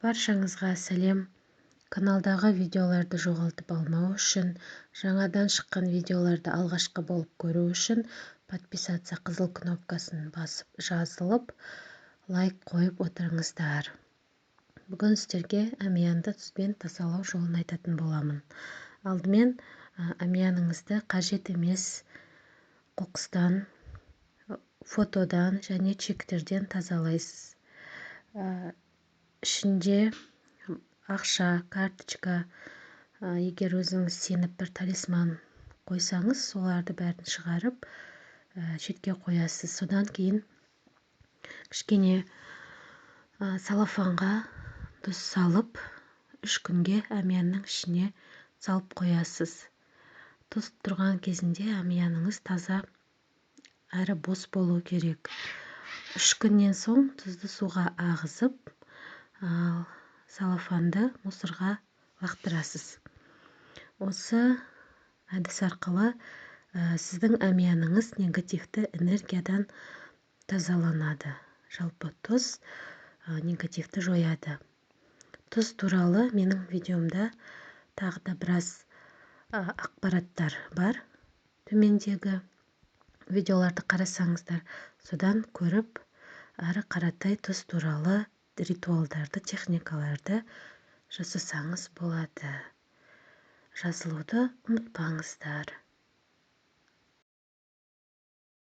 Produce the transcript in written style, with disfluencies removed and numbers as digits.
Баршаңызға сәлем. Каналдағы видеоларды жоғалтып алмау үшін, жаңадан шыққан видеоларды алғашқы болып көру үшін подписаться қызыл кнопкасын басып жазылып, лайк қойып отырыңыздар. Бүгін сіздерге әмиянды тұзбен тазалау жолын айтатын боламын. Алдымен әмияныңызды қажет емес қоқыстан, фотодан және чектерден тазалайсыз. Ішінде ақша, карточка, егер өзіңіз сеніп бір талисман қойсаңыз, соларды бәрін шығарып шетке қоясыз. Содан кейін кішкене салафанға тұз салып 3 күнге әмиянның ішіне салып қоясыз. Тұз тұрған кезінде әмияныңыз таза әрі бос болу керек. 3 күннен соң тұзды суға ағызып, салафанды мусорға лақтырасыз. Осы әдіс арқылы сіздің әмияныңыз негативті энергиядан тазаланады. Жалпы тұз негативті жояды. Тұз туралы менің видеомда тағы да біраз ақпараттар бар. Төмендегі видеоларды қарасаңыздар, содан көріп, әрі қаратай тұз туралы ритуалдарды, техникаларды жасасаңыз болады. Жазылуды ұмытпаңыздар.